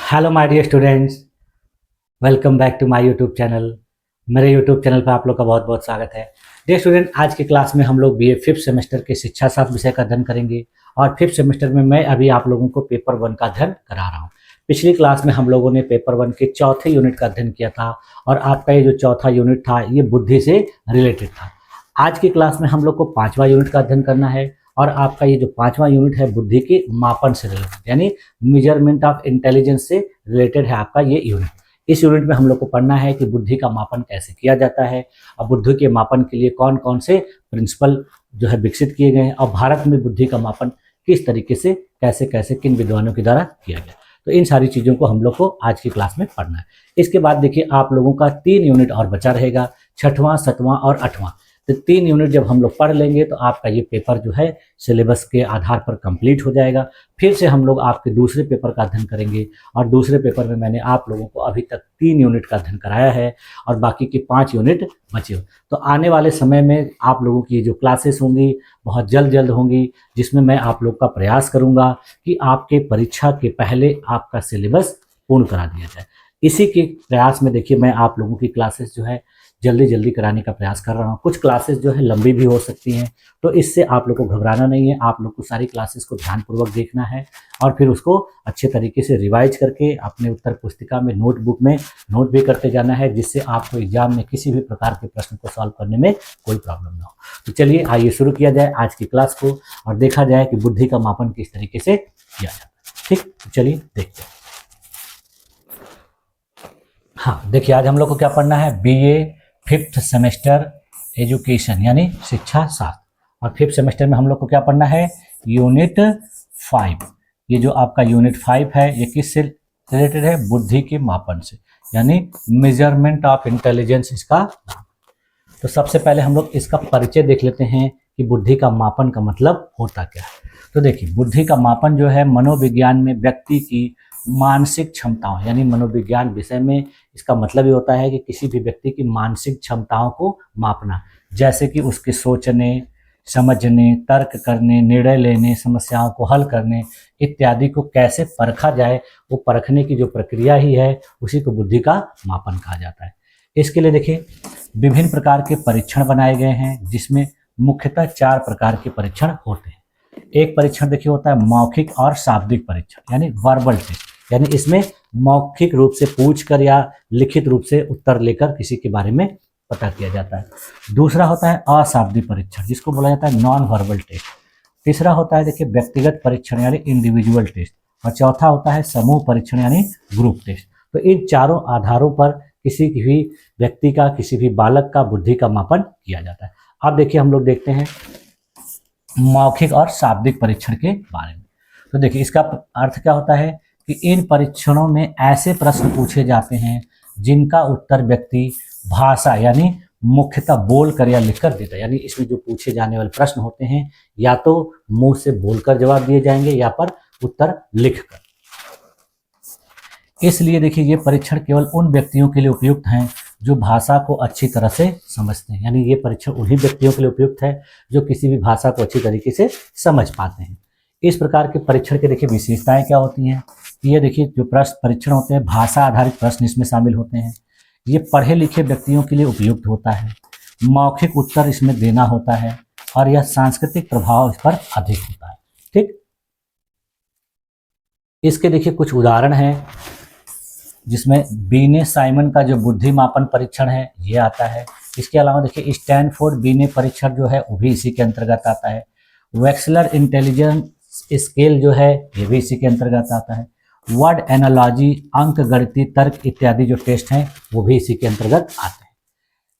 Hello my dear students, welcome back to my YouTube channel. मेरे YouTube channel पर आप लोग का बहुत बहुत स्वागत है। डियर स्टूडेंट, आज की क्लास में हम लोग बीए फिफ्थ सेमेस्टर के शिक्षा शास्त्र विषय का अध्ययन करेंगे और फिफ्थ सेमेस्टर में मैं अभी आप लोगों को पेपर वन का अध्ययन करा रहा हूँ। पिछली क्लास में हम लोगों ने पेपर वन के चौथे यूनिट का अध्ययन किया था और आपका ये जो चौथा यूनिट था ये बुद्धि से रिलेटेड था। आज की क्लास में हम लोग को पाँचवा यूनिट का अध्ययन करना है और आपका ये जो पाँचवा यूनिट है बुद्धि के मापन से रिलेटेड, यानी मेजरमेंट ऑफ इंटेलिजेंस से रिलेटेड है आपका ये यूनिट। इस यूनिट में हम लोग को पढ़ना है कि बुद्धि का मापन कैसे किया जाता है और बुद्धि के मापन के लिए कौन कौन से प्रिंसिपल जो है विकसित किए गए हैं और भारत में बुद्धि का मापन किस तरीके से कैसे कैसे किन विद्वानों के द्वारा किया गया। तो इन सारी चीज़ों को हम लोग को आज की क्लास में पढ़ना है। इसके बाद देखिए आप लोगों का 3 यूनिट और बचा रहेगा, छठवां, सातवां और आठवां। तो 3 यूनिट जब हम लोग पढ़ लेंगे तो आपका ये पेपर जो है सिलेबस के आधार पर कंप्लीट हो जाएगा। फिर से हम लोग आपके दूसरे पेपर का अध्ययन करेंगे और दूसरे पेपर में मैंने आप लोगों को अभी तक 3 यूनिट का अध्ययन कराया है और बाकी के 5 यूनिट बचे हो। तो आने वाले समय में आप लोगों की जो क्लासेस होंगी बहुत जल्द होंगी, जिसमें मैं आप लोग का प्रयास करूँगा कि आपके परीक्षा के पहले आपका सिलेबस पूर्ण करा दिया जाए। इसी के प्रयास में देखिए मैं आप लोगों की क्लासेस जो है जल्दी कराने का प्रयास कर रहा हूँ। कुछ क्लासेस जो है लंबी भी हो सकती हैं, तो इससे आप लोग को घबराना नहीं है। आप लोग को सारी क्लासेस को ध्यानपूर्वक देखना है और फिर उसको अच्छे तरीके से रिवाइज करके अपने उत्तर पुस्तिका में नोटबुक में नोट भी करते जाना है, जिससे आपको एग्जाम में किसी भी प्रकार के प्रश्न को सॉल्व करने में कोई प्रॉब्लम ना हो। तो चलिए आइए शुरू किया जाए आज की क्लास को और देखा जाए कि बुद्धि का मापन किस तरीके से किया जाता है। ठीक, तो चलिए देखते हैं। हाँ देखिए, आज हम लोग को क्या पढ़ना है, बीए फिफ्थ सेमेस्टर एजुकेशन यानी शिक्षा शास्त्र। और फिफ्थ सेमेस्टर में हम लोग को क्या पढ़ना है, यूनिट 5। ये जो आपका यूनिट 5 है ये किससे रिलेटेड है, बुद्धि के मापन से, यानी मेजरमेंट ऑफ इंटेलिजेंस इसका नाम। तो सबसे पहले हम लोग इसका परिचय देख लेते हैं कि बुद्धि का मापन का मतलब होता क्या है। तो देखिए, बुद्धि का मापन जो है मनोविज्ञान में व्यक्ति की मानसिक क्षमताओं, यानी मनोविज्ञान विषय में इसका मतलब ये होता है कि किसी भी व्यक्ति की मानसिक क्षमताओं को मापना, जैसे कि उसके सोचने, समझने, तर्क करने, निर्णय लेने, समस्याओं को हल करने इत्यादि को कैसे परखा जाए, वो परखने की जो प्रक्रिया ही है उसी को बुद्धि का मापन कहा जाता है। इसके लिए देखिए विभिन्न प्रकार के परीक्षण बनाए गए हैं, जिसमें मुख्यतः 4 प्रकार के परीक्षण होते हैं। एक परीक्षण देखिए होता है मौखिक और शाब्दिक परीक्षण, यानी वर्बल टेस्ट, यानी इसमें मौखिक रूप से पूछकर या लिखित रूप से उत्तर लेकर किसी के बारे में पता किया जाता है। दूसरा होता है अशाब्दिक परीक्षण, जिसको बोला जाता है नॉन वर्बल टेस्ट। तीसरा होता है देखिए व्यक्तिगत परीक्षण यानी इंडिविजुअल टेस्ट। और चौथा होता है समूह परीक्षण यानी ग्रुप टेस्ट। तो इन चारों आधारों पर किसी भी व्यक्ति का, किसी भी बालक का बुद्धि का मापन किया जाता है। अब देखिए हम लोग देखते हैं मौखिक और शाब्दिक परीक्षण के बारे में। तो देखिए इसका अर्थ क्या होता है कि इन परीक्षणों में ऐसे प्रश्न पूछे जाते हैं जिनका उत्तर व्यक्ति भाषा यानी मुख्यतः बोलकर या लिखकर देता है। यानी इसमें जो पूछे जाने वाले प्रश्न होते हैं या तो मुंह से बोलकर जवाब दिए जाएंगे या पर उत्तर लिखकर। इसलिए देखिए ये परीक्षण केवल उन व्यक्तियों के लिए उपयुक्त हैं जो भाषा को अच्छी तरह से समझते हैं। यानी ये परीक्षण उन्हीं व्यक्तियों के लिए उपयुक्त है जो किसी भी भाषा को अच्छी तरीके से समझ पाते हैं। इस प्रकार के परीक्षण के देखिए विशेषताएं क्या होती हैं। ये देखिए जो प्रश्न परीक्षण होते हैं, भाषा आधारित प्रश्न इसमें शामिल होते हैं। ये पढ़े लिखे व्यक्तियों के लिए उपयुक्त होता है, मौखिक उत्तर इसमें देना होता है और यह सांस्कृतिक प्रभाव इस पर अधिक होता है। ठीक, इसके देखिए कुछ उदाहरण हैं, जिसमें बीने साइमन का जो बुद्धि मापन परीक्षण है ये आता है। इसके अलावा देखिए स्टैनफोर्ड बीने परीक्षण जो है वो भी इसी के अंतर्गत आता है। वेक्सलर इंटेलिजेंस स्केल जो है ये भी इसी के अंतर्गत आता है। वर्ड एनालॉजी, अंक गणितीय तर्क इत्यादि जो टेस्ट हैं वो भी इसी के अंतर्गत आते हैं।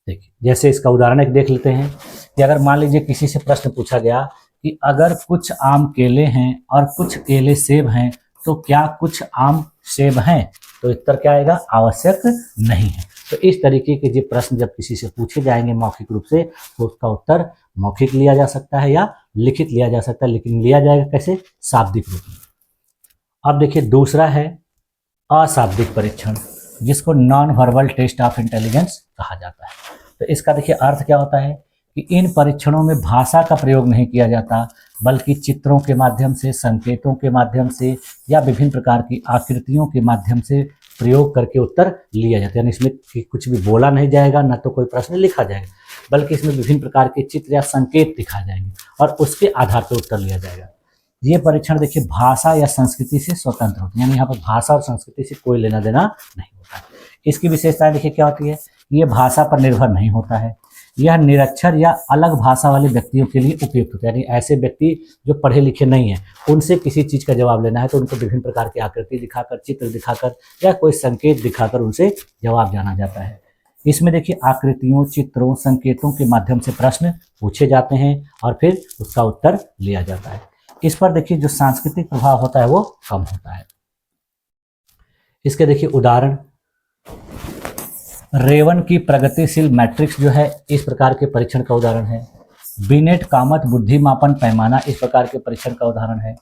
देखिए जैसे इसका उदाहरण एक देख लेते हैं कि अगर मान लीजिए किसी से प्रश्न पूछा गया कि अगर कुछ आम केले हैं और कुछ केले सेब हैं तो क्या कुछ आम सेब हैं, तो उत्तर क्या आएगा, आवश्यक नहीं है। तो इस तरीके के जो प्रश्न जब किसी से पूछे जाएंगे मौखिक रूप से तो उसका उत्तर मौखिक लिया जा सकता है या लिखित लिया जा सकता है, लेकिन लिया जाएगा कैसे, शाब्दिक रूप में। अब देखिए दूसरा है अशाब्दिक परीक्षण, जिसको non verbal test of intelligence कहा जाता है। तो इसका देखिए अर्थ क्या होता है कि इन परीक्षणों में भाषा का प्रयोग नहीं किया जाता, बल्कि चित्रों के माध्यम से, संकेतों के माध्यम से या विभिन्न प्रकार की आकृतियों के माध्यम से प्रयोग करके उत्तर लिया जाता है। यानी इसमें कुछ भी बोला नहीं जाएगा, ना तो कोई प्रश्न लिखा जाएगा, बल्कि इसमें विभिन्न प्रकार के चित्र या संकेत दिखाए जाएंगे और उसके आधार पर उत्तर लिया जाएगा। ये परीक्षण देखिए भाषा या संस्कृति से स्वतंत्र होते हैं, यानी यहाँ पर भाषा और संस्कृति से कोई लेना देना नहीं होता है। इसकी विशेषताएं देखिए क्या होती है, ये भाषा पर निर्भर नहीं होता है, यह निरक्षर या अलग भाषा वाले व्यक्तियों के लिए उपयुक्त होता है। यानी ऐसे व्यक्ति जो पढ़े लिखे नहीं हैं, उनसे किसी चीज़ का जवाब लेना है तो उनको विभिन्न प्रकार की आकृति दिखाकर, चित्र दिखाकर या कोई संकेत दिखाकर उनसे जवाब जाना जाता है। इसमें देखिए आकृतियों, चित्रों, संकेतों के माध्यम से प्रश्न पूछे जाते हैं और फिर उसका उत्तर लिया जाता है। इस पर देखिए जो सांस्कृतिक प्रभाव होता है वो कम होता है। इसके देखिए उदाहरण, रेवन की प्रगतिशील मैट्रिक्स जो है इस प्रकार के परीक्षण का उदाहरण है। बिनेट कामत बुद्धि मापन पैमाना इस प्रकार के परीक्षण का उदाहरण है।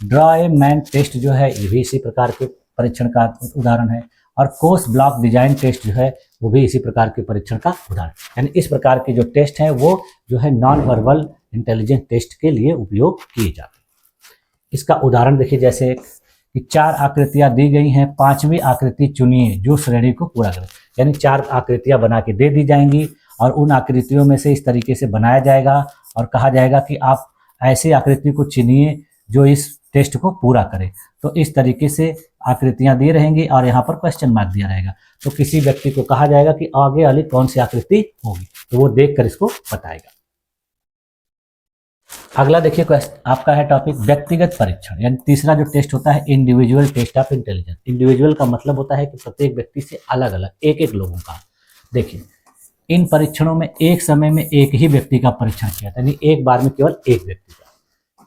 ड्रॉ ए मैन टेस्ट जो है ये भी इसी प्रकार के परीक्षण का उदाहरण है। और कोर्स ब्लॉक डिजाइन टेस्ट जो है वो भी इसी प्रकार के परीक्षण का उदाहरण। यानी इस प्रकार के जो टेस्ट हैं वो जो है नॉन वर्बल इंटेलिजेंस टेस्ट के लिए उपयोग किए जाते हैं। इसका उदाहरण देखिए, जैसे कि 4 आकृतियां दी गई हैं, 5वीं आकृति चुनिए जो श्रेणी को पूरा करे। यानी 4 आकृतियां बना के दे दी जाएंगी और उन आकृतियों में से इस तरीके से बनाया जाएगा और कहा जाएगा कि आप ऐसी आकृति को चुनिए जो इस टेस्ट को पूरा करे। तो इस तरीके से आकृतियां दी रहेंगी और यहाँ पर क्वेश्चन मार्क दिया रहेगा। तो किसी व्यक्ति को कहा जाएगा कि आगे वाली कौन सी आकृति होगी, तो वो देखकर इसको बताएगा। अगला देखिए आपका है टॉपिक व्यक्तिगत परीक्षण। यानी तीसरा जो टेस्ट होता है individual test of intelligence. Individual का मतलब होता है कि प्रत्येक व्यक्ति से अलग अलग एक लोगों का। देखिए इन परीक्षणों में एक समय में एक ही व्यक्ति का परीक्षण किया जाता है, यानी एक बार में केवल एक व्यक्ति का।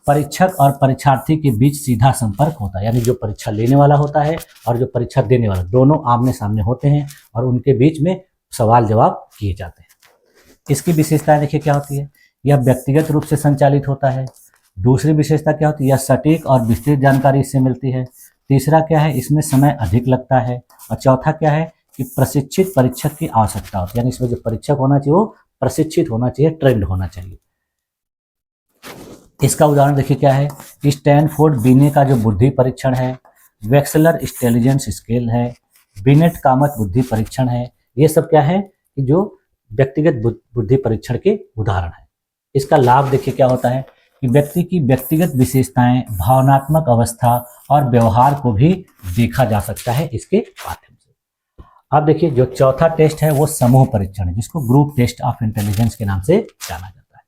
परीक्षक और परीक्षार्थी के बीच सीधा संपर्क होता है, यानी जो परीक्षा लेने वाला होता है और जो परीक्षा देने वाला, दोनों आमने सामने होते हैं और उनके बीच में सवाल जवाब किए जाते हैं। इसकी विशेषताएं देखिए क्या होती है, यह व्यक्तिगत रूप से संचालित होता है। दूसरी विशेषता क्या होती है, यह सटीक और विस्तृत जानकारी इससे मिलती है। तीसरा क्या है, इसमें समय अधिक लगता है। और चौथा क्या है कि प्रशिक्षित परीक्षक की आवश्यकता होती है, यानी इसमें जो परीक्षक होना चाहिए वो प्रशिक्षित होना चाहिए, ट्रेंड होना चाहिए। इसका उदाहरण देखिए क्या है, स्टैनफोर्ड बिने का जो बुद्धि परीक्षण है, वेक्सलर इंटेलिजेंस स्केल है, बिनेट कामत बुद्धि परीक्षण है। ये सब क्या है कि जो व्यक्तिगत बुद्धि परीक्षण के उदाहरण है। इसका लाभ देखिए क्या होता है कि व्यक्ति की व्यक्तिगत विशेषताएं, भावनात्मक अवस्था और व्यवहार को भी देखा जा सकता है इसके माध्यम से। अब देखिए जो चौथा टेस्ट है वो समूह परीक्षण है, जिसको ग्रुप टेस्ट ऑफ इंटेलिजेंस के नाम से जाना जाता है।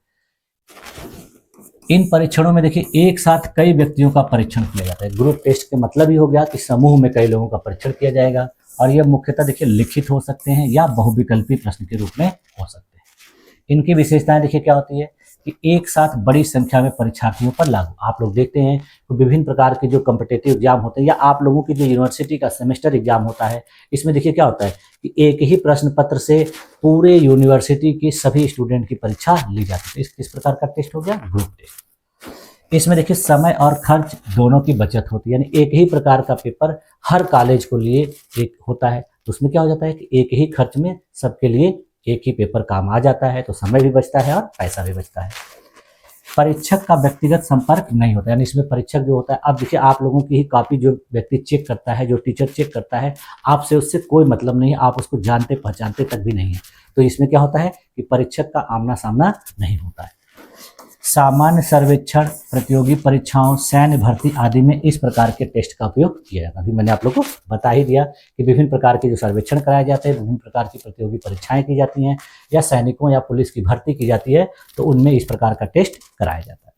इन परीक्षणों में देखिए एक साथ कई व्यक्तियों का परीक्षण किया जाता है। ग्रुप टेस्ट के मतलब ही हो गया कि समूह में कई लोगों का परीक्षण किया जाएगा और यह मुख्यतः देखिए लिखित हो सकते हैं या बहुविकल्पी प्रश्न के रूप में हो सकते हैं। इनकी विशेषताएं देखिए क्या होती है कि एक साथ बड़ी संख्या में परीक्षार्थियों पर लागू। आप लोग देखते हैं तो विभिन्न प्रकार के जो कॉम्पिटिटिव एग्जाम होते हैं या आप लोगों की जो यूनिवर्सिटी का सेमेस्टर एग्जाम होता है, इसमें देखिए क्या होता है कि एक ही प्रश्न पत्र से पूरे यूनिवर्सिटी की सभी स्टूडेंट की परीक्षा ली जाती है। इस प्रकार का टेस्ट हो गया ग्रुप टेस्ट। इसमें देखिए समय और खर्च दोनों की बचत होती है, यानी एक ही प्रकार का पेपर हर कॉलेज को लिए एक होता है, तो उसमें क्या हो जाता है कि एक ही खर्च में सबके लिए एक ही पेपर काम आ जाता है, तो समय भी बचता है और पैसा भी बचता है। परीक्षक का व्यक्तिगत संपर्क नहीं होता, यानी इसमें परीक्षक जो होता है, अब देखिए आप लोगों की ही कॉपी जो व्यक्ति चेक करता है, जो टीचर चेक करता है, आपसे उससे कोई मतलब नहीं है, आप उसको जानते पहचानते तक भी नहीं है। तो इसमें क्या होता है कि परीक्षक का आमना सामना नहीं होता है। सामान्य सर्वेक्षण, प्रतियोगी परीक्षाओं, सैन्य भर्ती आदि में इस प्रकार के टेस्ट का उपयोग किया जाता है। अभी मैंने आप लोगों को बता ही दिया कि विभिन्न प्रकार के जो सर्वेक्षण कराए जाते हैं, विभिन्न प्रकार की प्रतियोगी परीक्षाएं की जाती हैं या सैनिकों या पुलिस की भर्ती की जाती है, तो उनमें इस प्रकार का टेस्ट कराया जाता है।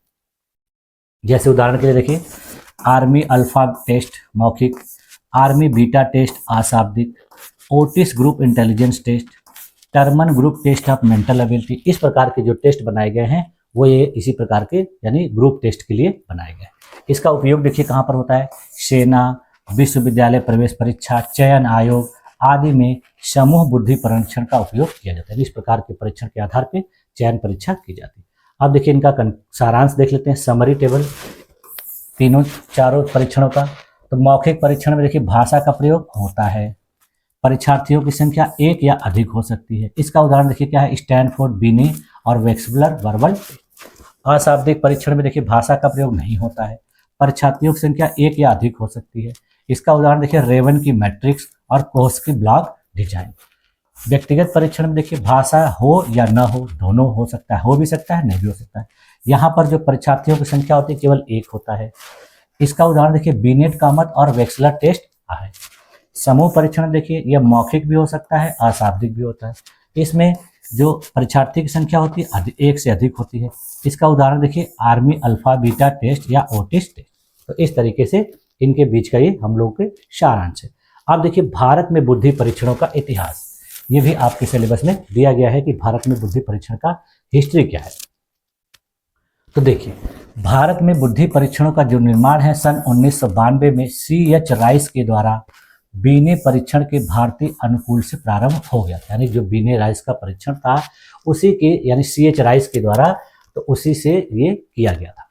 जैसे उदाहरण के लिए देखिए, आर्मी अल्फा टेस्ट मौखिक, आर्मी बीटा टेस्ट अशाब्दिक, Otis group intelligence test, Terman group test of mental ability. इस प्रकार के जो टेस्ट बनाए गए हैं वो ये इसी प्रकार के यानी ग्रुप टेस्ट के लिए बनाए गए। इसका उपयोग देखिए कहाँ पर होता है, सेना, विश्वविद्यालय प्रवेश परीक्षा, चयन आयोग आदि में समूह बुद्धि परीक्षण का उपयोग किया जाता है। इस प्रकार के परीक्षण के आधार पर चयन परीक्षा की जाती है। अब देखिए इनका सारांश देख लेते हैं, समरी टेबल चारों परीक्षणों का। तो मौखिक परीक्षण में देखिए भाषा का प्रयोग होता है, परीक्षार्थियों की संख्या एक या अधिक हो सकती है। इसका उदाहरण देखिए क्या है, स्टैनफोर्ड बिने और वेक्सलर वर्बल। अशाब्दिक परीक्षण में देखिए भाषा का प्रयोग नहीं होता है। परीक्षार्थियों की संख्या एक या अधिक हो सकती है। इसका उदाहरण देखिए रेवन की मैट्रिक्स और कोर्स की ब्लॉक डिजाइन। व्यक्तिगत परीक्षण में देखिए भाषा हो या न हो, दोनों हो सकता है, हो भी सकता है, नहीं भी हो सकता है। यहाँ पर जो परीक्षार्थियों की संख्या होती है केवल एक होता है। इसका उदाहरण देखिए बीनेट का मत और वेक्सलर टेस्ट है। समूह परीक्षण देखिए यह मौखिक भी हो सकता है, अशाब्दिक भी होता है। इसमें जो परीक्षार्थी की संख्या होती है एक से अधिक होती है। इसका उदाहरण देखिए आर्मी अल्फा बीटा टेस्ट या ओटिस टेस्ट। तो इस तरीके से इनके बीच का ये हम लोग के सारांश है। अब देखिए भारत में बुद्धि परीक्षणों का इतिहास, ये भी आपके सिलेबस में दिया गया है कि भारत में बुद्धि परीक्षण का हिस्ट्री क्या है। तो देखिए भारत में बुद्धि परीक्षणों का जो निर्माण है सन 1992 में C.H. राइस के द्वारा बीने परीक्षण के भारतीय अनुकूल से प्रारंभ हो गया था। यानी जो बीने राइस का परीक्षण था उसी के, यानी C.H. राइस के द्वारा, तो उसी से ये किया गया था।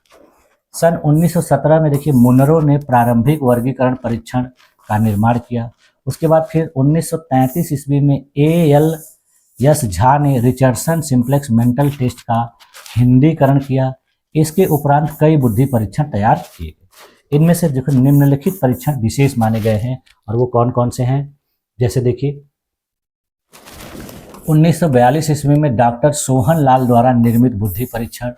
सन 1917 में देखिए मुनरो ने प्रारंभिक वर्गीकरण परीक्षण का निर्माण किया। उसके बाद फिर 1933 ईस्वी में A.L.S. झा ने रिचर्डसन सिंप्लेक्स मेंटल टेस्ट का हिंदीकरण किया। इसके उपरांत कई बुद्धि परीक्षण तैयार किए गए। इनमें से जो निम्नलिखित परीक्षण विशेष माने गए हैं और वो कौन कौन से हैं, जैसे देखिए 1942 ईस्वी में डॉक्टर सोहन लाल द्वारा निर्मित बुद्धि परीक्षण।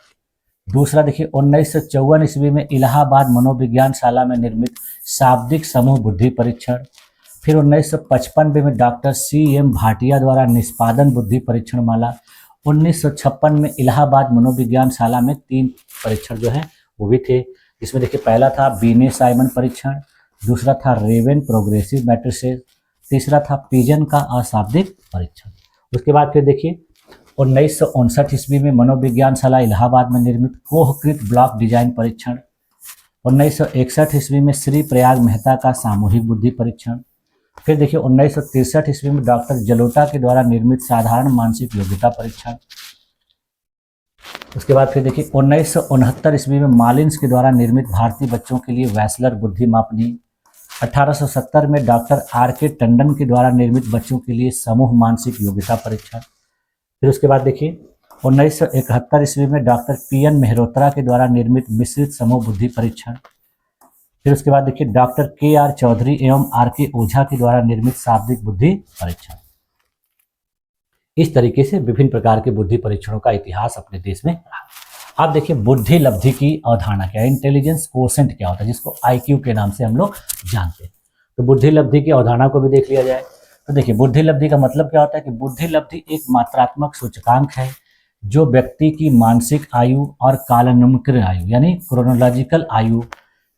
दूसरा देखिए 1954 ईस्वी में इलाहाबाद मनोविज्ञान शाला में निर्मित शाब्दिक समूह बुद्धि परीक्षण। फिर 1955 में डॉक्टर C.M. भाटिया द्वारा निष्पादन बुद्धि परीक्षण माला। 1956 में इलाहाबाद मनोविज्ञान शाला में 3 परीक्षण जो है वो भी थे। इसमें देखिए पहला था बीने साइमन परीक्षण, दूसरा था रेवन प्रोग्रेसिव मैट्रिसेस, तीसरा था पिजन का अशाब्दिक परीक्षण। उसके बाद फिर देखिए 1959 ईस्वी में मनोविज्ञान शाला इलाहाबाद में निर्मित कोहकृत ब्लॉक डिजाइन परीक्षण। 1961 ईस्वी में श्री प्रयाग मेहता का सामूहिक बुद्धि परीक्षण। फिर देखिए 1963 ईस्वी में डॉक्टर जलोटा के द्वारा निर्मित साधारण मानसिक योग्यता परीक्षण। उसके बाद फिर देखिए 1969 ईस्वी में मालिन्स के द्वारा निर्मित भारतीय बच्चों के लिए वैसलर बुद्धि मापनी। 1870 में डॉक्टर R.K. टंडन के द्वारा निर्मित बच्चों के लिए समूह मानसिक योग्यता परीक्षण। फिर उसके बाद देखिए 1971 ईस्वी में डॉक्टर P.N. मेहरोत्रा के द्वारा निर्मित मिश्रित समूह बुद्धि परीक्षण। फिर उसके बाद देखिए डॉक्टर K.R. चौधरी एवं R.K. ओझा के द्वारा निर्मित शाब्दिक बुद्धि परीक्षण। इस तरीके से विभिन्न प्रकार के बुद्धि परीक्षणों का इतिहास अपने देश में रहा। अब देखिए बुद्धि लब्धि की अवधारणा क्या है, इंटेलिजेंस कोसेंट क्या होता है, जिसको IQ के नाम से हम लोग जानते हैं। तो बुद्धि लब्धि की अवधारणा को भी देख लिया जाए। तो देखिए बुद्धि लब्धि का मतलब क्या होता है कि बुद्धि लब्धि एक मात्रात्मक सूचकांक है जो व्यक्ति की मानसिक आयु और कालानुक्रमिक आयु यानी क्रोनोलॉजिकल आयु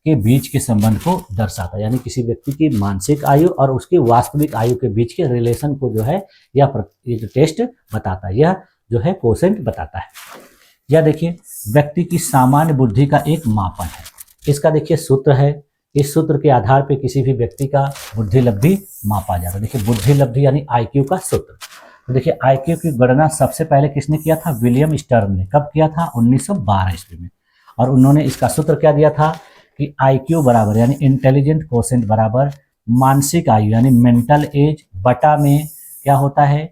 के बीच के संबंध को दर्शाता है। यानी किसी व्यक्ति की मानसिक आयु और उसकी वास्तविक आयु के बीच के रिलेशन को जो है ये जो टेस्ट बताता है, यह जो है कोसेंट बताता है। यह देखिए व्यक्ति की सामान्य बुद्धि का एक मापन है। इसका देखिए सूत्र है, इस सूत्र के आधार पर किसी भी व्यक्ति का बुद्धि लब्धि मापा जाता है। देखिए बुद्धि लब्धि यानी IQ का सूत्र। तो देखिए IQ की गणना सबसे पहले किसने किया था, विलियम स्टर्न ने। कब किया था, 1912 ईस्वी में। और उन्होंने इसका सूत्र क्या दिया था कि IQ बराबर यानी इंटेलिजेंट कोसेंट बराबर मानसिक आयु यानी मेंटल एज बटा में क्या होता है,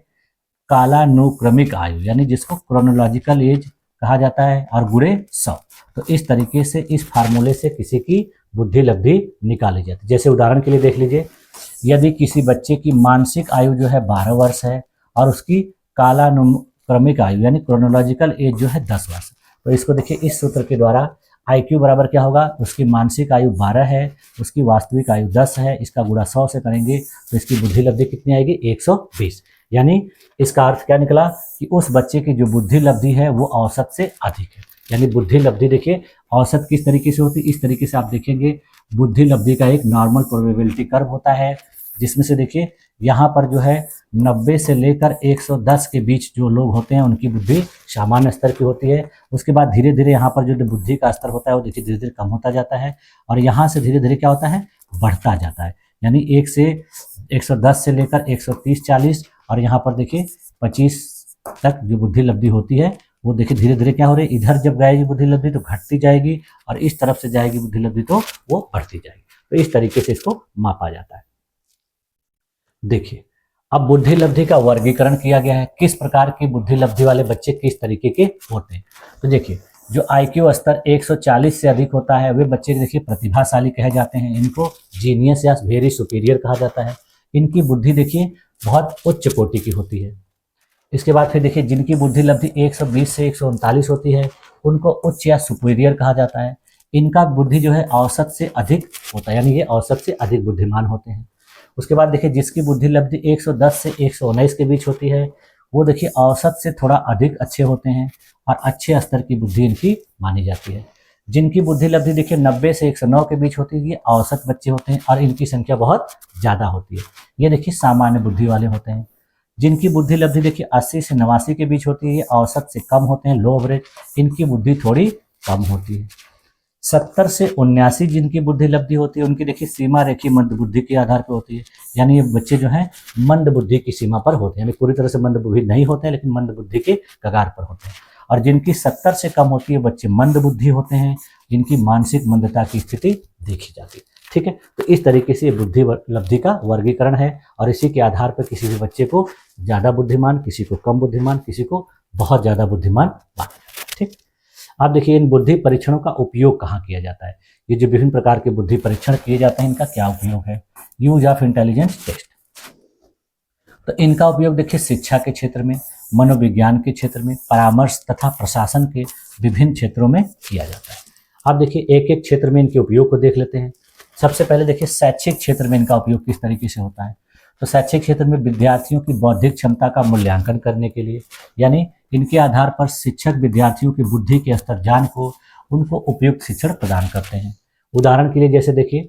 कालानुक्रमिक आयु यानी जिसको क्रोनोलॉजिकल एज कहा जाता है और गुणे 100। तो इस तरीके से इस फार्मूले से किसी की बुद्धि लब्धि निकाली जाती है। जैसे उदाहरण के लिए देख लीजिए, यदि किसी बच्चे की मानसिक आयु जो है 12 वर्ष है और उसकी कालानुक्रमिक आयु यानी क्रोनोलॉजिकल एज जो है 10 वर्ष, तो इसको देखिए इस सूत्र के द्वारा IQ बराबर क्या होगा, उसकी मानसिक आयु 12 है, उसकी वास्तविक आयु 10 है, इसका गुणा 100 से करेंगे तो इसकी बुद्धि लब्धि कितनी आएगी, 120। यानी इसका अर्थ क्या निकला कि उस बच्चे की जो बुद्धि लब्धि है वो औसत से अधिक है। यानी बुद्धि लब्धि देखिए औसत किस तरीके से होती है, इस तरीके से आप देखेंगे बुद्धि लब्धि का एक नॉर्मल प्रोबेबिलिटी कर्व होता है, जिसमें से देखिए यहाँ पर जो है 90 से लेकर 110 के बीच जो लोग होते हैं उनकी बुद्धि सामान्य स्तर की होती है। उसके बाद धीरे धीरे यहाँ पर जो बुद्धि का स्तर होता है वो देखिए धीरे धीरे कम होता जाता है और यहाँ से धीरे धीरे क्या होता है, बढ़ता जाता है। यानी 1 से 110 से लेकर 130-40 और यहाँ पर देखिए 25 तक जो बुद्धि लब्धि होती है वो देखिए धीरे धीरे क्या हो रही है, इधर जब जाएगी बुद्धि लब्धि तो घटती जाएगी और इस तरफ से जाएगी बुद्धि लब्धि तो वो बढ़ती जाएगी। तो इस तरीके से इसको मापा जाता है। देखिए अब बुद्धि लब्धि का वर्गीकरण किया गया है, किस प्रकार की बुद्धि लब्धि वाले बच्चे किस तरीके के होते हैं। तो देखिए जो IQ स्तर 140 से अधिक होता है वे बच्चे देखिए प्रतिभाशाली कहे जाते हैं। इनको जीनियस या वेरी सुपीरियर कहा जाता है। इनकी बुद्धि देखिए बहुत उच्च कोटि की होती है। इसके बाद फिर देखिए जिनकी बुद्धि लब्धि 120 से 139 होती है उनको उच्च या सुपीरियर कहा जाता है। इनका बुद्धि जो है औसत से अधिक होता है, यानी ये औसत से अधिक बुद्धिमान होते हैं। उसके बाद देखिए जिसकी बुद्धि लब्धि 110 से 119 के बीच होती है वो देखिए औसत से थोड़ा अधिक अच्छे होते हैं और अच्छे स्तर की बुद्धि इनकी मानी जाती है। जिनकी बुद्धि लब्धि देखिए 90 से 109 के बीच होती है ये औसत बच्चे होते हैं और इनकी संख्या बहुत ज़्यादा होती है। ये देखिए सामान्य बुद्धि वाले होते हैं। जिनकी बुद्धि लब्धि देखिए 80 से 89 के बीच होती है ये औसत से कम होते हैं, लो एवरेज। इनकी बुद्धि थोड़ी कम होती है। 70 से 79 जिनकी बुद्धि लब्धि होती है उनकी देखिए सीमा रेखी मंद बुद्धि के आधार पर होती है, यानी ये बच्चे जो हैं मंद बुद्धि की सीमा पर होते हैं, यानी पूरी तरह से मंद बुद्धि नहीं होते हैं लेकिन मंद बुद्धि के कगार पर होते हैं। और जिनकी 70 से कम होती है बच्चे मंद बुद्धि होते हैं, जिनकी मानसिक मंदता की स्थिति देखी जाती है। ठीक है, तो इस तरीके से बुद्धि लब्धि का वर्गीकरण है और इसी के आधार पर किसी भी बच्चे को ज़्यादा बुद्धिमान, किसी को कम बुद्धिमान, किसी को बहुत ज़्यादा बुद्धिमान माना जाता है। ठीक, आप देखिए इन बुद्धि परीक्षणों का उपयोग कहाँ किया जाता है। ये जो विभिन्न प्रकार के बुद्धि परीक्षण किए जाते हैं इनका क्या उपयोग है। यूज ऑफ इंटेलिजेंस टेस्ट, तो इनका उपयोग देखिए शिक्षा के क्षेत्र में, मनोविज्ञान के क्षेत्र में, परामर्श तथा प्रशासन के विभिन्न क्षेत्रों में किया जाता है। आप देखिए एक एक क्षेत्र में इनके उपयोग को देख लेते हैं। सबसे पहले देखिए शैक्षिक क्षेत्र में इनका उपयोग किस तरीके से होता है। तो शैक्षिक क्षेत्र में विद्यार्थियों की बौद्धिक क्षमता का मूल्यांकन करने के लिए, यानी इनके आधार पर शिक्षक विद्यार्थियों की बुद्धि के स्तर जान को उनको उपयुक्त शिक्षण प्रदान करते हैं। उदाहरण के लिए जैसे देखिए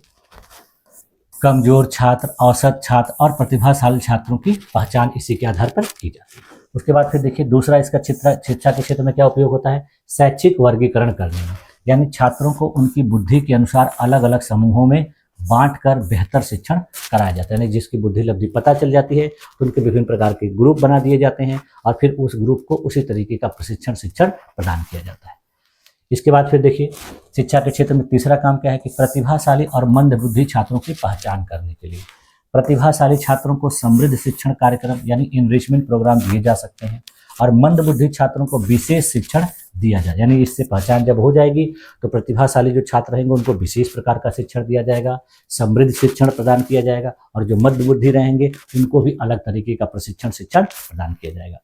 कमजोर छात्र, औसत छात्र और प्रतिभाशाली छात्रों की पहचान इसी के आधार पर की जाती है। उसके बाद फिर देखिए दूसरा इसका शिक्षा के क्षेत्र में क्या उपयोग होता है, शैक्षिक वर्गीकरण करने में, यानी छात्रों को उनकी बुद्धि के अनुसार अलग अलग समूहों में बांटकर बेहतर शिक्षण कराया जाता है। यानी जिसकी बुद्धि लब्धि पता चल जाती है तो उनके विभिन्न प्रकार के ग्रुप बना दिए जाते हैं और फिर उस ग्रुप को उसी तरीके का शिक्षण प्रदान किया जाता है। इसके बाद फिर देखिए शिक्षा के क्षेत्र में तीसरा काम क्या है कि प्रतिभाशाली और मंद बुद्धि छात्रों की पहचान करने के लिए प्रतिभाशाली छात्रों को समृद्ध शिक्षण कार्यक्रम यानी इनरिचमेंट प्रोग्राम दिए जा सकते हैं और मंद बुद्धि छात्रों को विशेष शिक्षण दिया जाए। यानी इससे पहचान जब हो जाएगी तो प्रतिभाशाली जो छात्र रहेंगे उनको विशेष प्रकार का शिक्षण दिया जाएगा, समृद्ध शिक्षण प्रदान किया जाएगा और जो मंद बुद्धि रहेंगे उनको भी अलग तरीके का शिक्षण प्रदान किया जाएगा।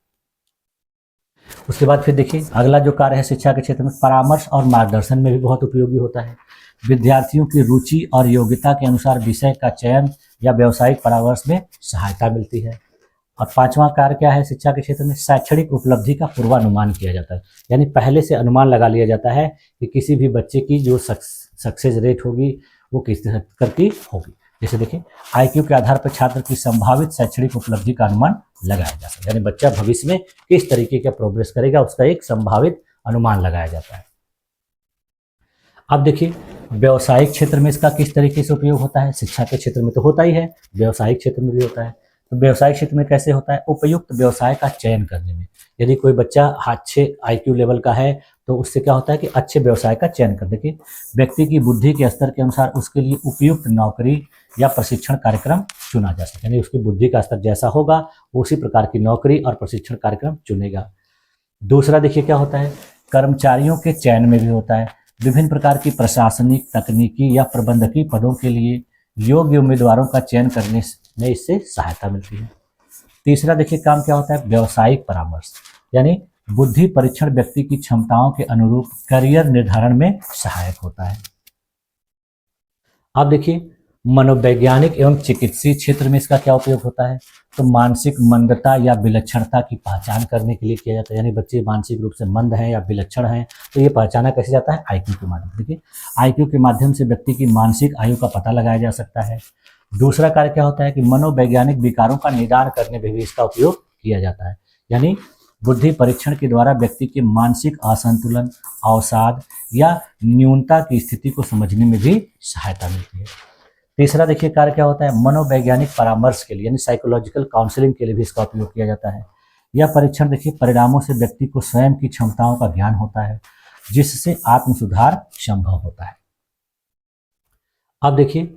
उसके बाद फिर देखिए अगला जो कार्य है शिक्षा के क्षेत्र में परामर्श और मार्गदर्शन में भी बहुत उपयोगी होता है। विद्यार्थियों की रुचि और योग्यता के अनुसार विषय का चयन या व्यावसायिक परामर्श में सहायता मिलती है। और पांचवा कार्य क्या है शिक्षा के क्षेत्र में, शैक्षणिक उपलब्धि का पूर्वानुमान किया जाता है। यानी पहले से अनुमान लगा लिया जाता है कि किसी भी बच्चे की जो सक्सेस रेट होगी वो किस तरह की होगी। जैसे देखिए IQ के आधार पर छात्र की संभावित शैक्षणिक उपलब्धि का अनुमान लगाया जा सकता है, यानी बच्चा भविष्य में किस तरीके का प्रोग्रेस करेगा उसका एक संभावित अनुमान लगाया जाता है। अब देखिए व्यवसायिक क्षेत्र में इसका किस तरीके से उपयोग होता है। शिक्षा के क्षेत्र में तो होता ही है, व्यवसायिक क्षेत्र में भी होता है। तो व्यवसायिक क्षेत्र में कैसे होता है, उपयुक्त व्यवसाय का चयन करने में। यदि कोई बच्चा अच्छे IQ लेवल का है तो उससे क्या होता है कि अच्छे व्यवसाय का चयन करने के व्यक्ति की बुद्धि के स्तर के अनुसार उसके लिए उपयुक्त नौकरी या प्रशिक्षण कार्यक्रम चुना जा सकता है। यानी उसकी बुद्धि का स्तर जैसा होगा उसी प्रकार की नौकरी और प्रशिक्षण कार्यक्रम चुनेगा। दूसरा देखिए क्या होता है, कर्मचारियों के चयन में भी होता है। विभिन्न प्रकार की प्रशासनिक, तकनीकी या प्रबंधकीय पदों के लिए योग्य उम्मीदवारों का चयन करने में इससे सहायता मिलती है। तीसरा देखिए काम क्या होता है, व्यावसायिक परामर्श, यानी बुद्धि परीक्षण व्यक्ति की क्षमताओं के अनुरूप करियर निर्धारण में सहायक होता है। अब देखिए मनोवैज्ञानिक एवं चिकित्सीय क्षेत्र में इसका क्या उपयोग होता है, तो मानसिक मंदता या विलक्षणता की पहचान करने के लिए किया जाता है। यानी बच्चे मानसिक रूप से मंद हैं या विलक्षण हैं तो ये पहचाना कैसे जाता है, IQ के माध्यम से। देखिए IQ के माध्यम से व्यक्ति की मानसिक आयु का पता लगाया जा सकता है। दूसरा कार्य क्या होता है कि मनोवैज्ञानिक विकारों का निदान करने में भी इसका उपयोग किया जाता है। यानी बुद्धि परीक्षण के द्वारा व्यक्ति के मानसिक असंतुलन, अवसाद या न्यूनता की स्थिति को समझने में भी सहायता मिलती है। तीसरा देखिए कार्य क्या होता है, मनोवैज्ञानिक परामर्श के लिए यानी साइकोलॉजिकल काउंसलिंग के लिए भी इसका उपयोग किया जाता है। यह परीक्षण देखिए परिणामों से व्यक्ति को स्वयं की क्षमताओं का ज्ञान होता है जिससे आत्म सुधार संभव होता है। अब देखिए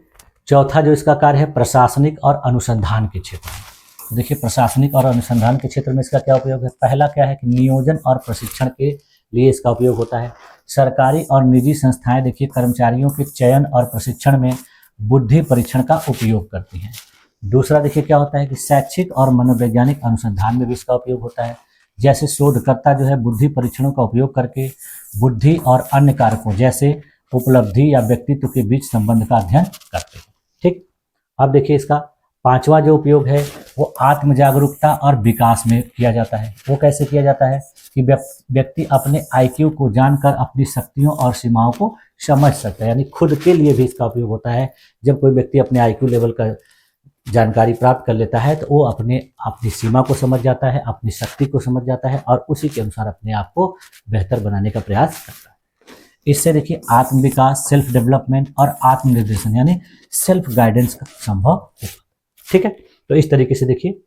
चौथा जो इसका कार्य है प्रशासनिक और अनुसंधान के क्षेत्र में। तो देखिए प्रशासनिक और अनुसंधान के क्षेत्र में इसका क्या उपयोग है। पहला क्या है कि नियोजन और प्रशिक्षण के लिए इसका उपयोग होता है। सरकारी और निजी संस्थाएं देखिए कर्मचारियों के चयन और प्रशिक्षण में बुद्धि परीक्षण का उपयोग करती हैं। दूसरा देखिए क्या होता है कि शैक्षिक और मनोवैज्ञानिक अनुसंधान में भी इसका उपयोग होता है। जैसे शोधकर्ता जो है बुद्धि परीक्षणों का उपयोग करके बुद्धि और अन्य कारकों जैसे उपलब्धि या व्यक्तित्व के बीच संबंध का अध्ययन करते हैं। ठीक, अब देखिए इसका पांचवा जो उपयोग है वो आत्म जागरूकता और विकास में किया जाता है। वो कैसे किया जाता है कि व्यक्ति अपने आईक्यू को जानकर अपनी शक्तियों और सीमाओं को समझ सकता है, यानी खुद के लिए भी इसका उपयोग होता है। जब कोई व्यक्ति अपने आईक्यू लेवल का जानकारी प्राप्त कर लेता है तो वो अपनी सीमा को समझ जाता है, अपनी शक्ति को समझ जाता है और उसी के अनुसार अपने आप को बेहतर बनाने का प्रयास करता है। इससे देखिए आत्म विकास, सेल्फ डेवलपमेंट और आत्मनिर्देशन यानी सेल्फ गाइडेंस का संभव होगा। ठीक है, तो इस तरीके से देखिए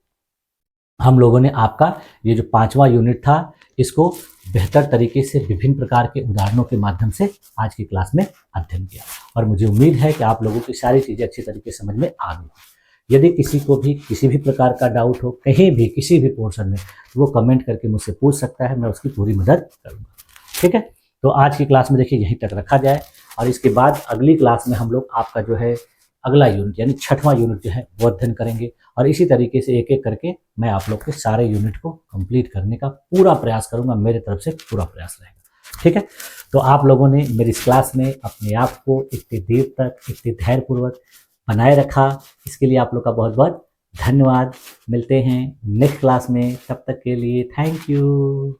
हम लोगों ने आपका ये जो पांचवा यूनिट था इसको बेहतर तरीके से विभिन्न प्रकार के उदाहरणों के माध्यम से आज की क्लास में अध्ययन किया और मुझे उम्मीद है कि आप लोगों की सारी चीज़ें अच्छी तरीके से समझ में आ गई। यदि किसी को भी किसी भी प्रकार का डाउट हो कहीं भी किसी भी पोर्शन में तो वो कमेंट करके मुझसे पूछ सकता है, मैं उसकी पूरी मदद करूँगा। ठीक है, तो आज की क्लास में देखिए यहीं तक रखा जाए और इसके बाद अगली क्लास में हम लोग आपका जो है अगला यूनिट यानी छठवां यूनिट जो है वो अध्ययन करेंगे और इसी तरीके से एक एक करके मैं आप लोग के सारे यूनिट को कंप्लीट करने का पूरा प्रयास करूंगा, मेरे तरफ से पूरा प्रयास रहेगा। ठीक है, तो आप लोगों ने मेरी इस क्लास में अपने आप को इतनी देर तक इतने धैर्यपूर्वक बनाए रखा, इसके लिए आप लोग का बहुत बहुत धन्यवाद। मिलते हैं नेक्स्ट क्लास में, तब तक के लिए थैंक यू।